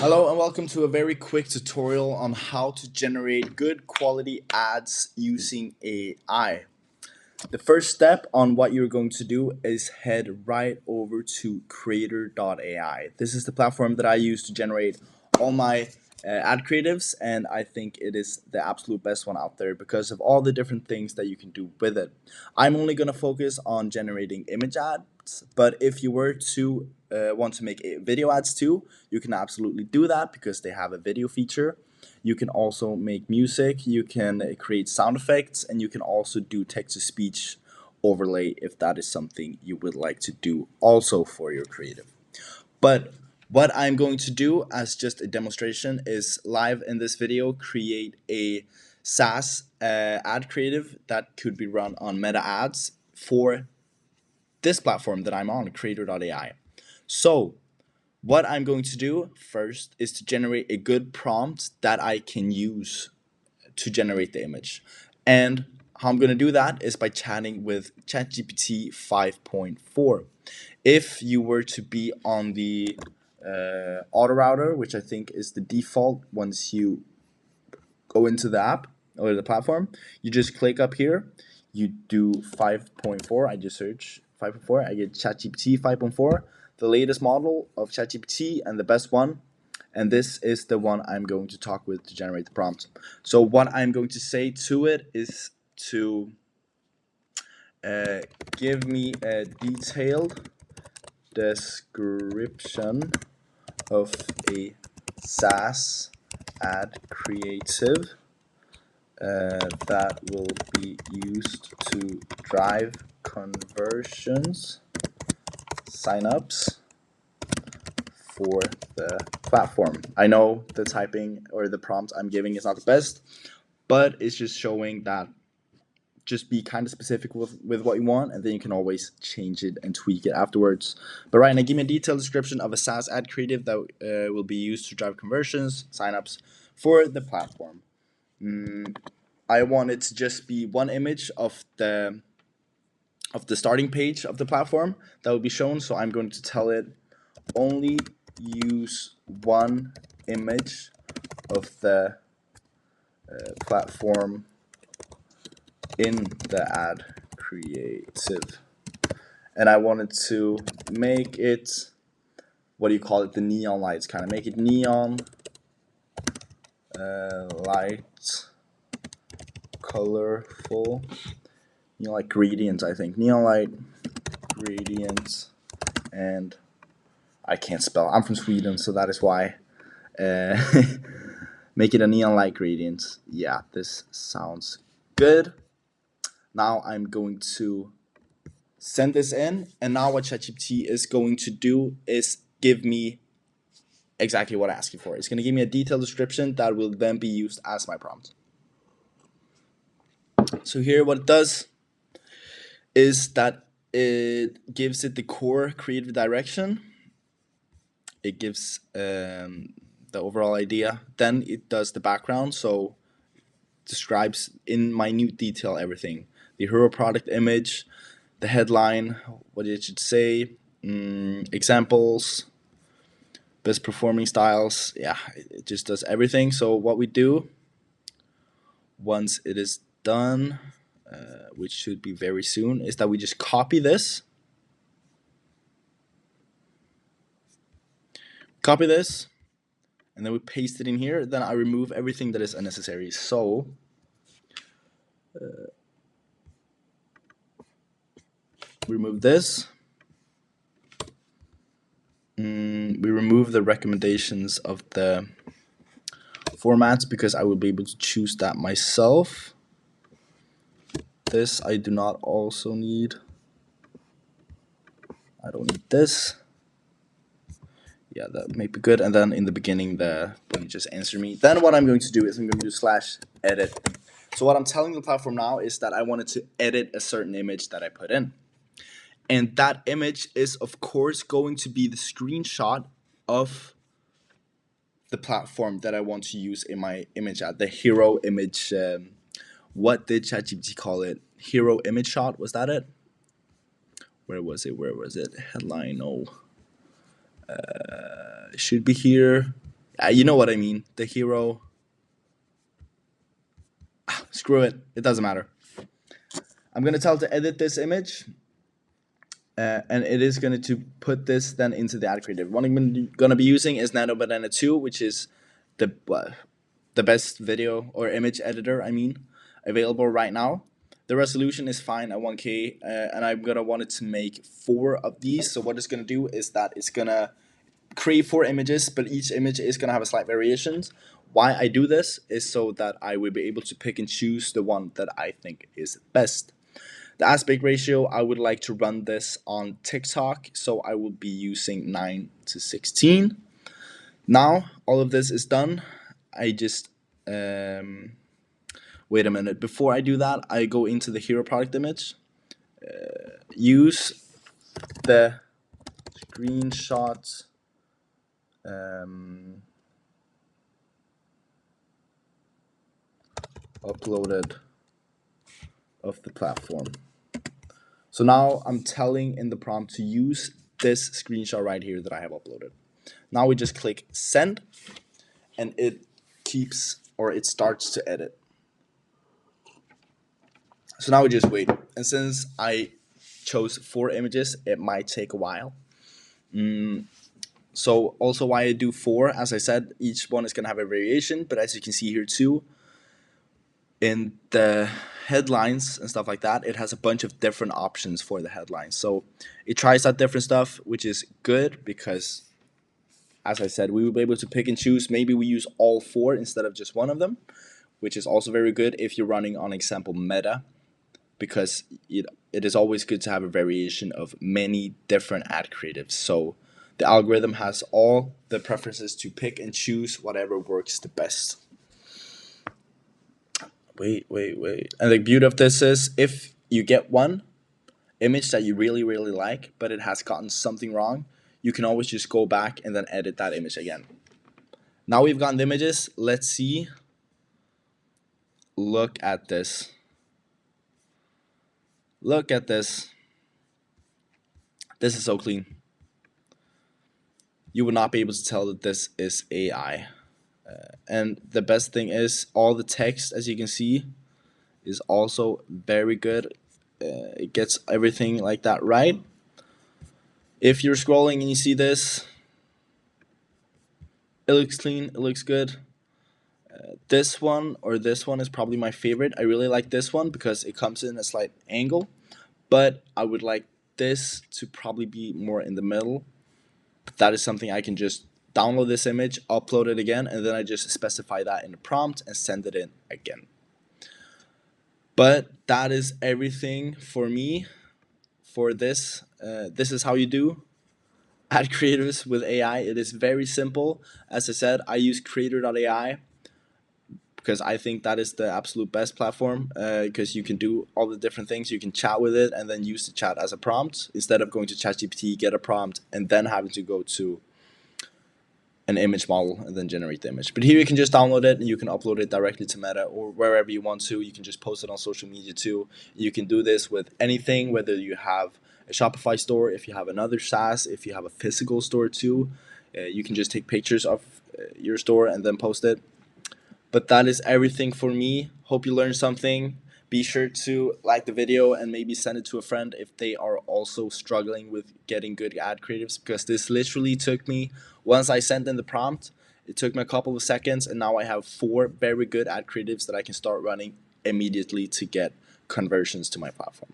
Hello and welcome to a very quick tutorial on how to generate good quality ads using AI. The first step on what you're going to do is head right over to creator.ai. This is the platform that I use to generate all my ad creatives, and I think it is the absolute best one out there because of all the different things that you can do with it. I'm only going to focus on generating image ads, but if you were to want to make video ads too, you can absolutely do that because they have a video feature. You can also make music, you can create sound effects, and you can also do text to speech overlay if that is something you would like to do also for your creative. But what I'm going to do as just a demonstration is live in this video create a SaaS ad creative that could be run on Meta Ads for this platform that I'm on, creator.ai. So what I'm going to do first is to generate a good prompt that I can use to generate the image. And how I'm going to do that is by chatting with ChatGPT 5.4. If you were to be on the auto router, which I think is the default once you go into the app or the platform, you just click up here, you do 5.4, I just search 5.4, I get ChatGPT 5.4, the latest model of ChatGPT and the best one. And this is the one I'm going to talk with to generate the prompt. So what I'm going to say to it is to give me a detailed description of a SaaS ad creative that will be used to drive conversions, signups for the platform. I know the typing or the prompt I'm giving is not the best, but it's just showing that just be kind of specific with what you want, and then you can always change it and tweak it afterwards. But right now, give me a detailed description of a SaaS ad creative that will be used to drive conversions, signups for the platform. I want it to just be one image of the starting page of the platform that will be shown. So I'm going to tell it only use one image of the platform in the ad creative. And I wanted to make it, what do you call it, the neon lights, kind of make it neon light, colorful, like gradients, I think. Neon light, gradients, and I can't spell. I'm from Sweden, so that is why. Make it a neon light gradient. Yeah, this sounds good. Now I'm going to send this in, and now what ChatGPT is going to do is give me exactly what I asked for. It's going to give me a detailed description that will then be used as my prompt. So here what it does is that it gives it the core creative direction. It gives the overall idea. Then it does the background, so describes in minute detail everything. The hero product image, the headline, what it should say, examples, best performing styles. Yeah, it just does everything. So what we do once it is done, which should be very soon, is that we just copy this. And then we paste it in here. Then I remove everything that is unnecessary. So remove this. We remove the recommendations of the formats because I will be able to choose that myself. This I do not also need. I don't need this. Yeah, that may be good. And then in the beginning, when you just answer me, then what I'm going to do is I'm going to do /edit. So what I'm telling the platform now is that I wanted to edit a certain image that I put in. And that image is, of course, going to be the screenshot of the platform that I want to use in my image ad, the hero image. What did ChatGPT call it? Hero image shot, was that it? Where was it? Headline, no. It should be here. You know what I mean. The hero. Screw it. It doesn't matter. I'm gonna tell it to edit this image, and it is going to put this then into the ad creative. What I'm going to be using is Nano Banana 2, which is the best video or image editor, I mean, available right now. The resolution is fine at 1K, and I'm going to want it to make 4 of these. So what it's going to do is that it's going to create 4 images, but each image is going to have a slight variations. Why I do this is so that I will be able to pick and choose the one that I think is best. The aspect ratio, I would like to run this on TikTok, so I will be using 9:16. Now, all of this is done. I just, wait a minute. Before I do that, I go into the hero product image, use the screenshot uploaded of the platform. So now I'm telling in the prompt to use this screenshot right here that I have uploaded. Now we just click send, and it keeps, or it starts to edit. So now we just wait. And since I chose 4 images, it might take a while. So also why I do 4, as I said, each one is going to have a variation, but as you can see here too, in the headlines and stuff like that, it has a bunch of different options for the headlines. So it tries out different stuff, which is good because, as I said, we will be able to pick and choose. Maybe we use all 4 instead of just one of them, which is also very good if you're running on example Meta, because it is always good to have a variation of many different ad creatives. So the algorithm has all the preferences to pick and choose whatever works the best. Wait. And the beauty of this is if you get one image that you really, really like, but it has gotten something wrong, you can always just go back and then edit that image again. Now we've gotten the images. Let's see. Look at this. Look at this. This is so clean. You would not be able to tell that this is AI. And the best thing is all the text, as you can see, is also very good. It gets everything like that right. If you're scrolling and you see this, it looks clean, it looks good. This one or this one is probably my favorite. I really like this one because it comes in a slight angle, but I would like this to probably be more in the middle. That is something I can just download this image, upload it again, and then I just specify that in the prompt and send it in again. But that is everything for me for this. This is how you do ad creatives with AI. It is very simple. As I said, I use creator.ai because I think that is the absolute best platform because you can do all the different things. You can chat with it and then use the chat as a prompt instead of going to ChatGPT, get a prompt, and then having to go to an image model and then generate the image. But here you can just download it and you can upload it directly to Meta or wherever you want to. You can just post it on social media too. You can do this with anything, whether you have a Shopify store, if you have another SaaS, if you have a physical store too. You can just take pictures of your store and then post it. But that is everything for me. Hope you learned something. Be sure to like the video and maybe send it to a friend if they are also struggling with getting good ad creatives, because this literally took me, once I sent in the prompt, it took me a couple of seconds, and now I have 4 very good ad creatives that I can start running immediately to get conversions to my platform.